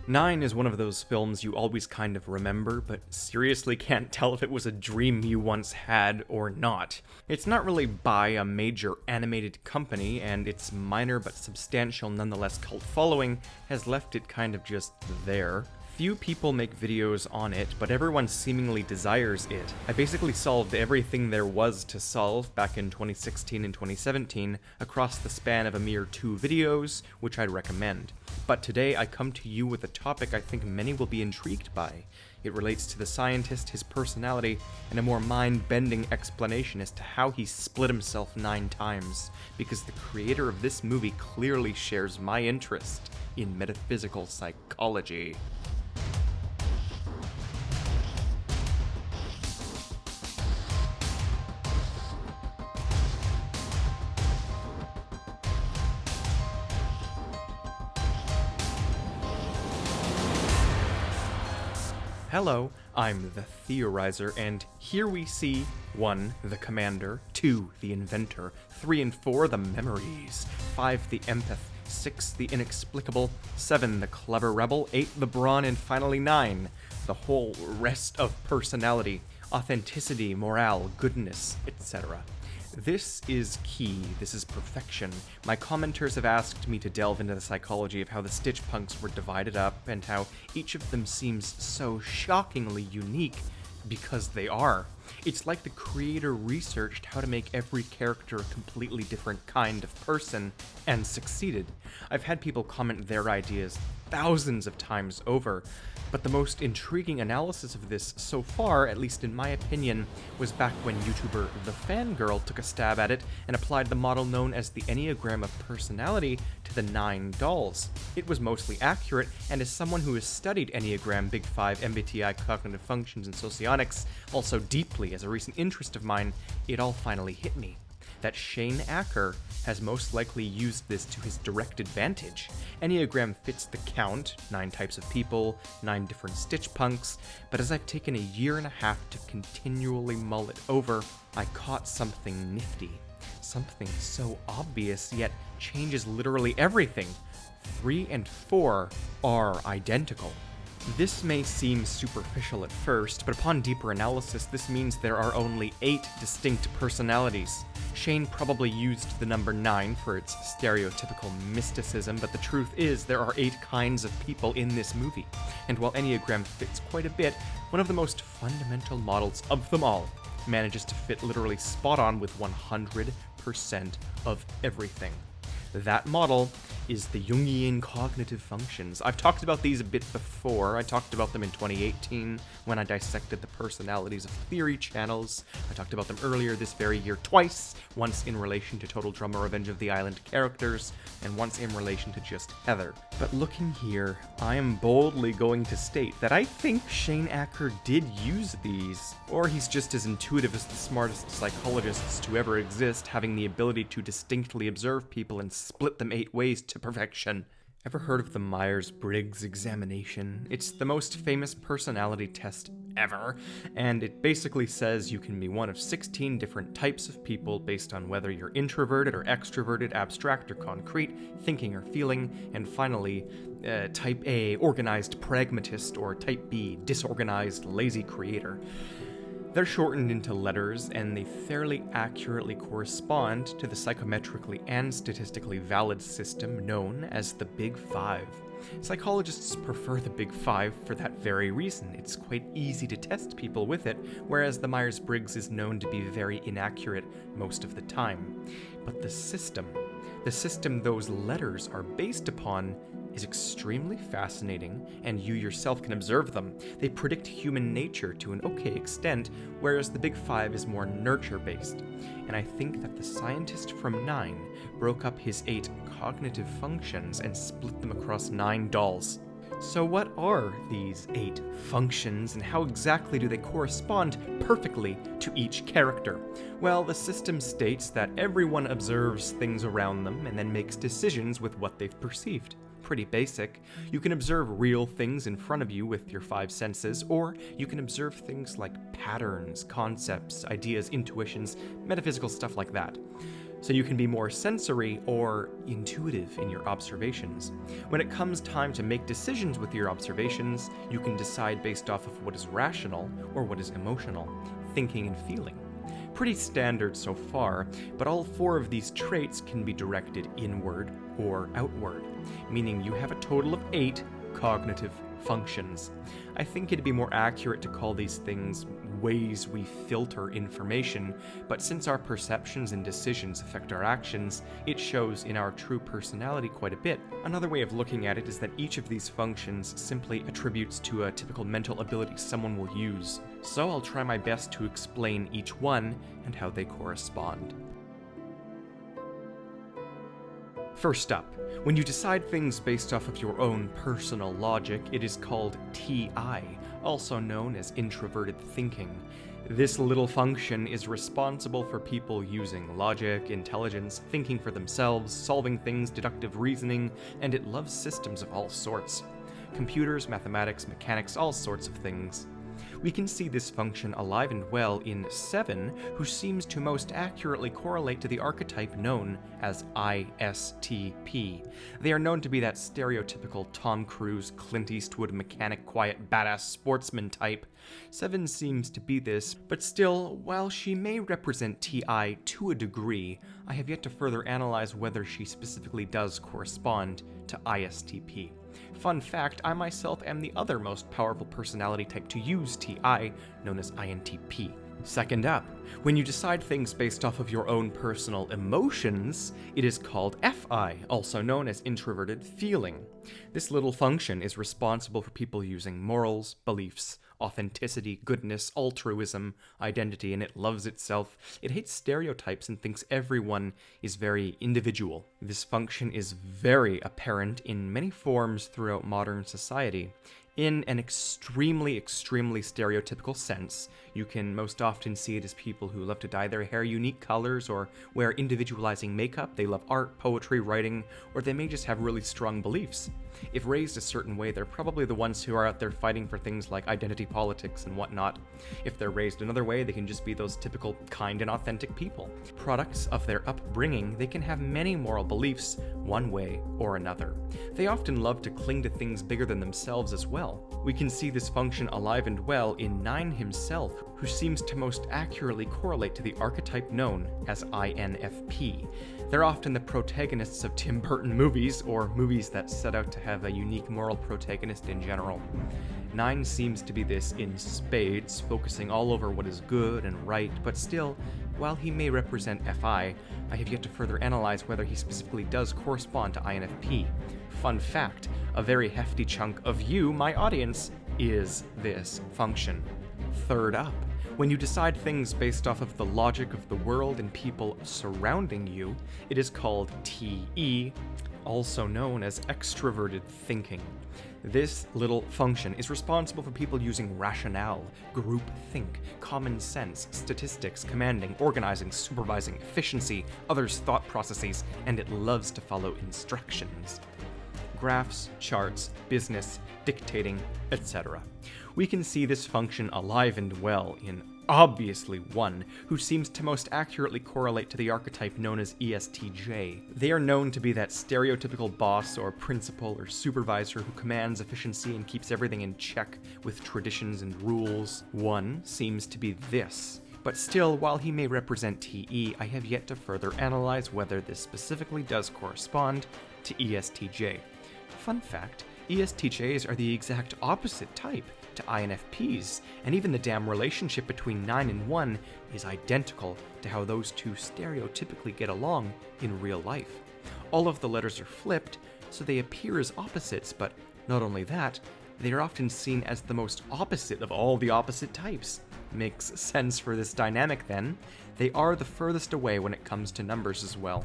9 is one of those films you always kind of remember, but seriously can't tell if it was a dream you once had or not. It's not really by a major animated company, and its minor but substantial nonetheless cult following has left it kind of just there. Few people make videos on it, but everyone seemingly desires it. I basically solved everything there was to solve back in 2016 and 2017 across the span of a mere 2 videos, which I'd recommend. But today I come to you with a topic I think many will be intrigued by. It relates to the scientist, his personality, and a more mind-bending explanation as to how he split himself 9 times, because the creator of this movie clearly shares my interest in metaphysical psychology. Hello, I'm the Theorizer, and here we see 1. The Commander, 2. The Inventor, 3 and 4. The Memories, 5. The Empath, 6. The Inexplicable, 7. The Clever Rebel, 8. The Brawn, and finally 9. The whole rest of personality, authenticity, morale, goodness, etc. This is key, this is perfection. My commenters have asked me to delve into the psychology of how the Stitch Punks were divided up, and how each of them seems so shockingly unique, because they are. It's like the creator researched how to make every character a completely different kind of person, and succeeded. I've had people comment their ideas thousands of times over, but the most intriguing analysis of this so far, at least in my opinion, was back when YouTuber The Fangirl took a stab at it and applied the model known as the Enneagram of personality to the 9 dolls. It was mostly accurate, and as someone who has studied Enneagram, Big 5, MBTI, cognitive functions, and Socionics, also deeply as a recent interest of mine, it all finally hit me. That Shane Acker has most likely used this to his direct advantage. Enneagram fits the count, 9 types of people, 9 different Stitch Punks, but as I've taken a year and a half to continually mull it over, I caught something nifty. Something so obvious, yet changes literally everything. 3 and 4 are identical. This may seem superficial at first, but upon deeper analysis, this means there are only 8 distinct personalities. Shane probably used the number 9 for its stereotypical mysticism, but the truth is there are 8 kinds of people in this movie. And while Enneagram fits quite a bit, one of the most fundamental models of them all manages to fit literally spot on with 100% of everything. That model is the Jungian cognitive functions. I've talked about these a bit before. I talked about them in 2018 when I dissected the personalities of theory channels. I talked about them earlier this very year twice, once in relation to Total Drama Revenge of the Island characters, and once in relation to just Heather. But looking here, I am boldly going to state that I think Shane Acker did use these, or he's just as intuitive as the smartest psychologists to ever exist, having the ability to distinctly observe people and split them 8 ways to perfection. Ever heard of the Myers-Briggs examination? It's the most famous personality test ever, and it basically says you can be one of 16 different types of people based on whether you're introverted or extroverted, abstract or concrete, thinking or feeling, and finally, type A, organized pragmatist, or type B, disorganized, lazy creator. They're shortened into letters, and they fairly accurately correspond to the psychometrically and statistically valid system known as the Big 5. Psychologists prefer the Big 5 for that very reason. It's quite easy to test people with it, whereas the Myers-Briggs is known to be very inaccurate most of the time. But the system those letters are based upon is extremely fascinating, and you yourself can observe them. They predict human nature to an okay extent, whereas the Big 5 is more nurture-based. And I think that the scientist from 9 broke up his 8 cognitive functions and split them across 9 dolls. So what are these 8 functions, and how exactly do they correspond perfectly to each character? Well, the system states that everyone observes things around them and then makes decisions with what they've perceived. Pretty basic. You can observe real things in front of you with your 5 senses, or you can observe things like patterns, concepts, ideas, intuitions, metaphysical stuff like that. so you can be more sensory or intuitive in your observations. When it comes time to make decisions with your observations, you can decide based off of what is rational or what is emotional, thinking and feeling. Pretty standard so far, but all 4 of these traits can be directed inward or outward, meaning you have a total of 8 cognitive functions. I think it'd be more accurate to call these things ways we filter information, but since our perceptions and decisions affect our actions, it shows in our true personality quite a bit. Another way of looking at it is that each of these functions simply attributes to a typical mental ability someone will use. So I'll try my best to explain each one and how they correspond. First up, when you decide things based off of your own personal logic, it is called TI, also known as introverted thinking. This little function is responsible for people using logic, intelligence, thinking for themselves, solving things, deductive reasoning, and it loves systems of all sorts. Computers, mathematics, mechanics, all sorts of things. We can see this function alive and well in 7, who seems to most accurately correlate to the archetype known as ISTP. They are known to be that stereotypical Tom Cruise, Clint Eastwood, mechanic, quiet, badass sportsman type. 7 seems to be this, but still, while she may represent TI to a degree, I have yet to further analyze whether she specifically does correspond to ISTP. Fun fact, I myself am the other most powerful personality type to use TI, known as INTP. Second up, when you decide things based off of your own personal emotions, it is called FI, also known as introverted feeling. This little function is responsible for people using morals, beliefs, authenticity, goodness, altruism, identity, and it loves itself. It hates stereotypes and thinks everyone is very individual. This function is very apparent in many forms throughout modern society. In an extremely stereotypical sense, you can most often see it as people who love to dye their hair unique colors or wear individualizing makeup. They love art, poetry, writing, or they may just have really strong beliefs. If raised a certain way, they're probably the ones who are out there fighting for things like identity politics and whatnot. If they're raised another way, they can just be those typical kind and authentic people. Products of their upbringing, they can have many moral beliefs, one way or another. They often love to cling to things bigger than themselves as well. We can see this function alive and well in 9 himself, who seems to most accurately correlate to the archetype known as INFP. They're often the protagonists of Tim Burton movies, or movies that set out to have a unique moral protagonist in general. 9 seems to be this in spades, focusing all over what is good and right, but still, while he may represent FI, I have yet to further analyze whether he specifically does correspond to INFP. Fun fact, a very hefty chunk of you, my audience, is this function. Third up, when you decide things based off of the logic of the world and people surrounding you, it is called TE, also known as extroverted thinking. This little function is responsible for people using rationale, groupthink, common sense, statistics, commanding, organizing, supervising, efficiency, others' thought processes, and it loves to follow instructions. Graphs, charts, business, dictating, etc. We can see this function alive and well in obviously 1, who seems to most accurately correlate to the archetype known as ESTJ. They are known to be that stereotypical boss or principal or supervisor who commands efficiency and keeps everything in check with traditions and rules. 1 seems to be this. But still, while he may represent TE, I have yet to further analyze whether this specifically does correspond to ESTJ. Fun fact, ESTJs are the exact opposite type to INFPs, and even the damn relationship between 9 and 1 is identical to how those two stereotypically get along in real life. All of the letters are flipped, so they appear as opposites, but not only that, they are often seen as the most opposite of all the opposite types. Makes sense for this dynamic then. They are the furthest away when it comes to numbers as well.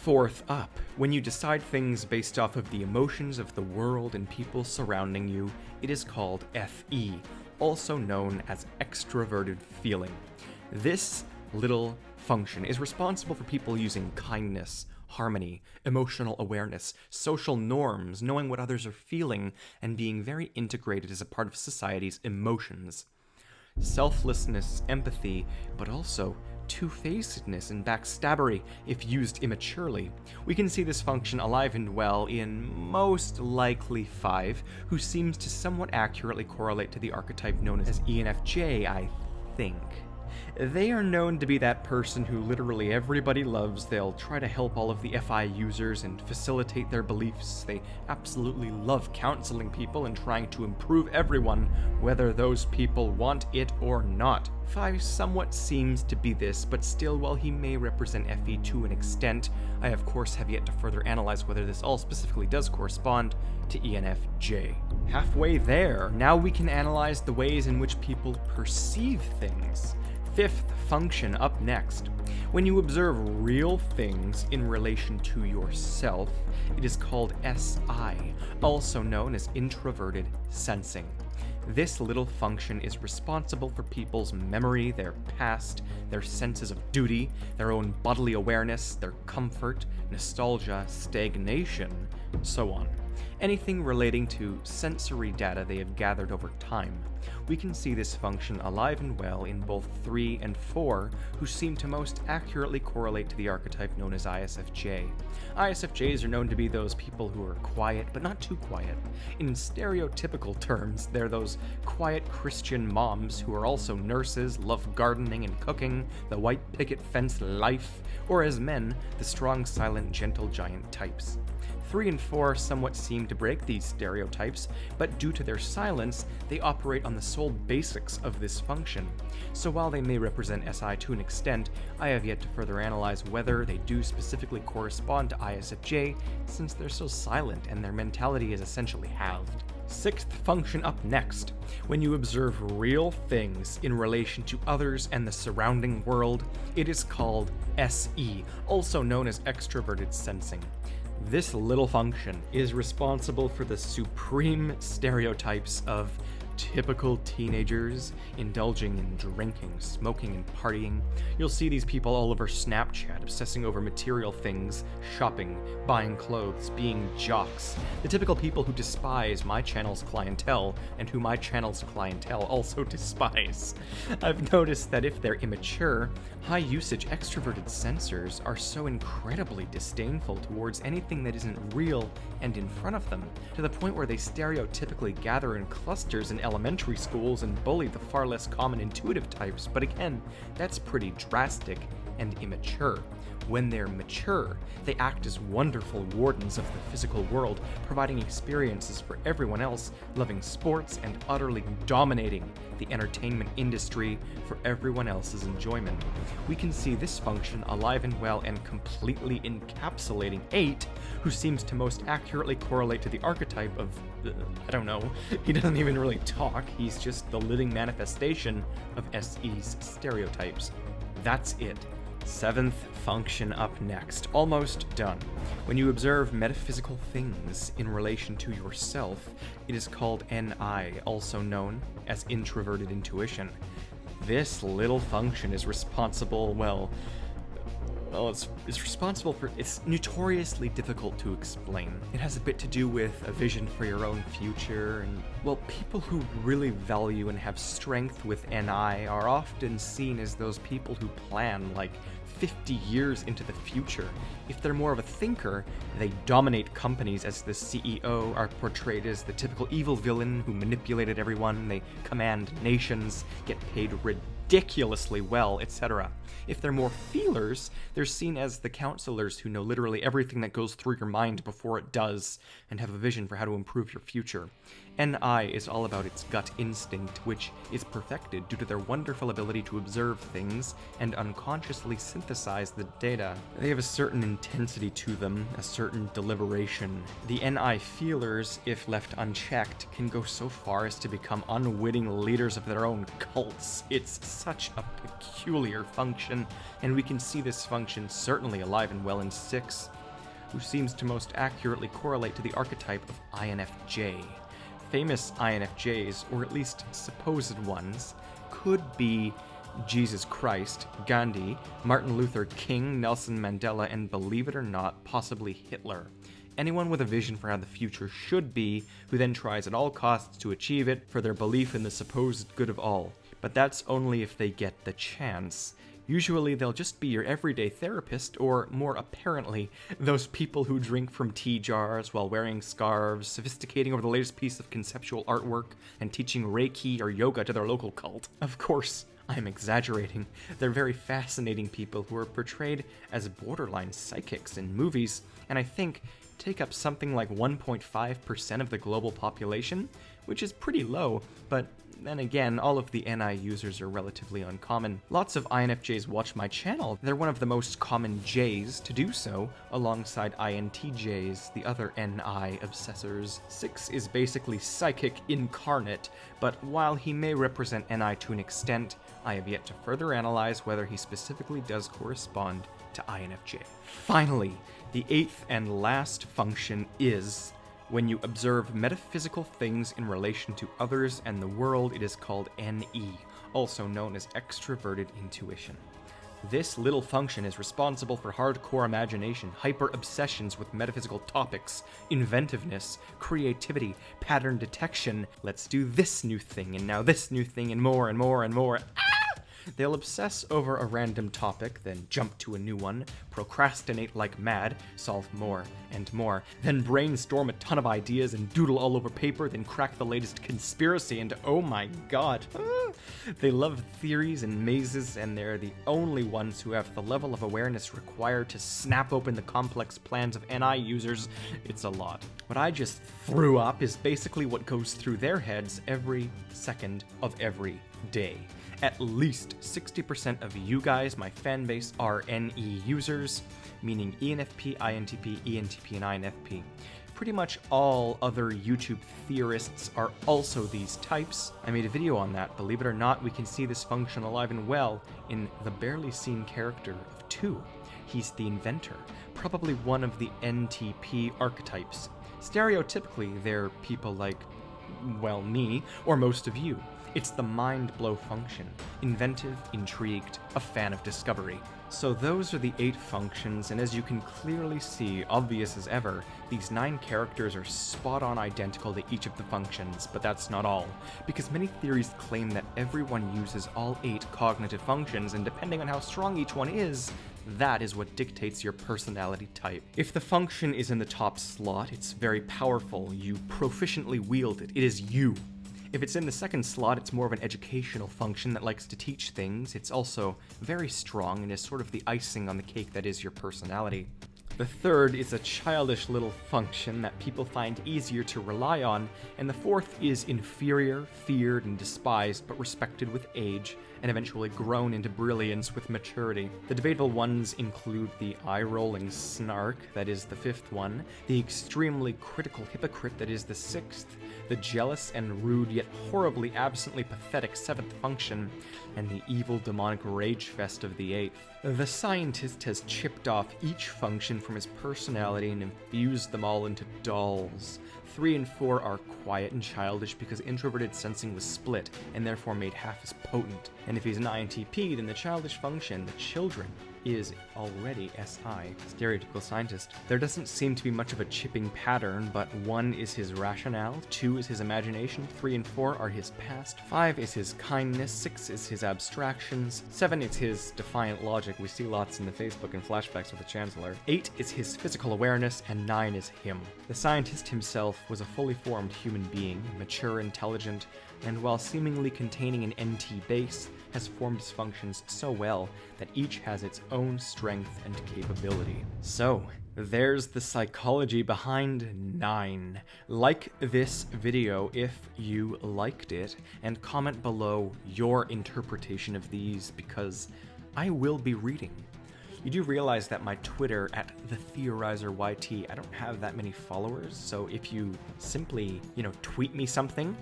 Fourth up, when you decide things based off of the emotions of the world and people surrounding you, it is called FE, also known as extroverted feeling. This little function is responsible for people using kindness, harmony, emotional awareness, social norms, knowing what others are feeling, and being very integrated as a part of society's emotions. Selflessness, empathy, but also two-facedness and backstabbery if used immaturely. We can see this function alive and well in most likely 5, who seems to somewhat accurately correlate to the archetype known as ENFJ, I think. They are known to be that person who literally everybody loves. They'll try to help all of the FI users and facilitate their beliefs. They absolutely love counseling people and trying to improve everyone, whether those people want it or not. 5 somewhat seems to be this, but still, while he may represent FE to an extent, I of course have yet to further analyze whether this all specifically does correspond to ENFJ. Halfway there, now we can analyze the ways in which people perceive things. 5th function up next. When you observe real things in relation to yourself, it is called SI, also known as introverted sensing. This little function is responsible for people's memory, their past, their senses of duty, their own bodily awareness, their comfort, nostalgia, stagnation, so on. Anything relating to sensory data they have gathered over time. We can see this function alive and well in both 3 and 4, who seem to most accurately correlate to the archetype known as ISFJ. ISFJs are known to be those people who are quiet, but not too quiet. In stereotypical terms, they're those quiet Christian moms who are also nurses, love gardening and cooking, the white picket fence life, or as men, the strong, silent, gentle giant types. 3 and 4 somewhat seem to break these stereotypes, but due to their silence, they operate on the sole basics of this function. So while they may represent SI to an extent, I have yet to further analyze whether they do specifically correspond to ISFJ, since they're so silent and their mentality is essentially halved. 6th function up next. When you observe real things in relation to others and the surrounding world, it is called SE, also known as extroverted sensing. This little function is responsible for the supreme stereotypes of typical teenagers indulging in drinking, smoking, and partying. You'll see these people all over Snapchat, obsessing over material things, shopping, buying clothes, being jocks. The typical people who despise my channel's clientele, and who my channel's clientele also despise. I've noticed that if they're immature, high-usage extroverted sensors are so incredibly disdainful towards anything that isn't real and in front of them, to the point where they stereotypically gather in clusters in elementary schools and bully the far less common intuitive types, but again, that's pretty drastic and immature. When they're mature, they act as wonderful wardens of the physical world, providing experiences for everyone else, loving sports and utterly dominating the entertainment industry for everyone else's enjoyment. We can see this function alive and well and completely encapsulating 8, who seems to most accurately correlate to the archetype of, I don't know, he doesn't even really talk, he's just the living manifestation of SE's stereotypes. That's it. 7th function up next, almost done. When you observe metaphysical things in relation to yourself, it is called NI, also known as introverted intuition. This little function is responsible, it's responsible for, it's notoriously difficult to explain. It has a bit to do with a vision for your own future, and, people who really value and have strength with NI are often seen as those people who plan, 50 years into the future. If they're more of a thinker, they dominate companies as the CEO, are portrayed as the typical evil villain who manipulated everyone, they command nations, get paid ridiculously well, etc. If they're more feelers, they're seen as the counselors who know literally everything that goes through your mind before it does, and have a vision for how to improve your future. NI is all about its gut instinct, which is perfected due to their wonderful ability to observe things and unconsciously synthesize the data. They have a certain intensity to them, a certain deliberation. The NI feelers, if left unchecked, can go so far as to become unwitting leaders of their own cults. It's such a peculiar function, and we can see this function certainly alive and well in 6, who seems to most accurately correlate to the archetype of INFJ. Famous INFJs, or at least supposed ones, could be Jesus Christ, Gandhi, Martin Luther King, Nelson Mandela, and believe it or not, possibly Hitler. Anyone with a vision for how the future should be, who then tries at all costs to achieve it for their belief in the supposed good of all. But that's only if they get the chance. Usually they'll just be your everyday therapist, or more apparently, those people who drink from tea jars while wearing scarves, sophisticating over the latest piece of conceptual artwork, and teaching Reiki or yoga to their local cult. Of course, I'm exaggerating. They're very fascinating people who are portrayed as borderline psychics in movies, and I think take up something like 1.5% of the global population, which is pretty low, but then again, all of the NI users are relatively uncommon. Lots of INFJs watch my channel. They're one of the most common Js to do so, alongside INTJs, the other NI obsessors. 6 is basically psychic incarnate, but while he may represent NI to an extent, I have yet to further analyze whether he specifically does correspond to INFJ. Finally, the 8th and last function is when you observe metaphysical things in relation to others and the world. It is called NE, also known as extroverted intuition. This little function is responsible for hardcore imagination, hyper-obsessions with metaphysical topics, inventiveness, creativity, pattern detection, let's do this new thing, and now this new thing, and more and more and more. They'll obsess over a random topic, then jump to a new one, procrastinate like mad, solve more and more, then brainstorm a ton of ideas and doodle all over paper, then crack the latest conspiracy, and oh my god. They love theories and mazes, and they're the only ones who have the level of awareness required to snap open the complex plans of NI users. It's a lot. What I just threw up is basically what goes through their heads every second of every day. At least 60% of you guys, my fan base, are NE users, meaning ENFP, INTP, ENTP, and INFP. Pretty much all other YouTube theorists are also these types. I made a video on that. Believe it or not, we can see this function alive and well in the barely seen character of 2. He's the inventor, probably one of the NTP archetypes. Stereotypically, they're people like, well, me, or most of you. It's the mind blow function. Inventive, intrigued, a fan of discovery. So those are the 8 functions, and as you can clearly see, obvious as ever, these 9 characters are spot on identical to each of the functions, but that's not all, because many theories claim that everyone uses all 8 cognitive functions, and depending on how strong each one is, that is what dictates your personality type. If the function is in the top slot, it's very powerful. You proficiently wield it. It is you. If it's in the second slot, it's more of an educational function that likes to teach things. It's also very strong and is sort of the icing on the cake that is your personality. The third is a childish little function that people find easier to rely on, and the fourth is inferior, feared, and despised, but respected with age, and eventually grown into brilliance with maturity. The debatable ones include the eye-rolling snark, that is the 5th one, the extremely critical hypocrite, that is the 6th, the jealous and rude yet horribly absently pathetic 7th function, and the evil demonic rage fest of the 8th. The scientist has chipped off each function from his personality and infused them all into dolls. 3 and 4 are quiet and childish because introverted sensing was split and therefore made half as potent. And if he's an INTP, then the childish function, the children, is already SI, stereotypical scientist. There doesn't seem to be much of a chipping pattern, but 1 is his rationale, 2 is his imagination, 3 and 4 are his past, 5 is his kindness, 6 is his abstractions, 7 is his defiant logic. We see lots in the Facebook and flashbacks with the Chancellor. 8 is his physical awareness, and 9 is him. The scientist himself was a fully formed human being, mature, intelligent, and while seemingly containing an NT base, has formed his functions so well that each has its own strength and capability. So, there's the psychology behind 9. Like this video if you liked it, and comment below your interpretation of these, because I will be reading. You do realize that my Twitter, at the Theorizer YT, I don't have that many followers, so if you simply, tweet me something,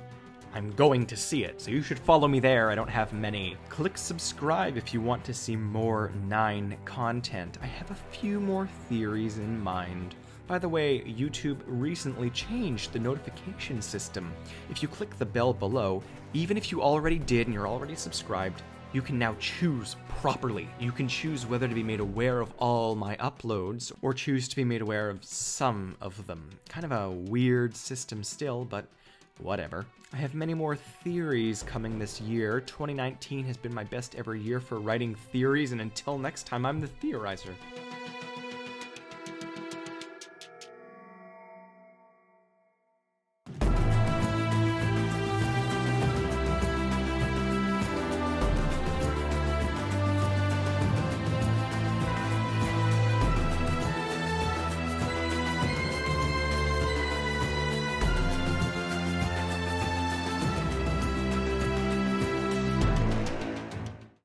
I'm going to see it, so you should follow me there. I don't have many. Click subscribe if you want to see more 9 content. I have a few more theories in mind. By the way, YouTube recently changed the notification system. If you click the bell below, even if you already did and you're already subscribed, you can now choose properly. You can choose whether to be made aware of all my uploads or choose to be made aware of some of them. Kind of a weird system still, but Whatever. I have many more theories coming this year. 2019 has been my best ever year for writing theories, and until next time, I'm the Theorizer.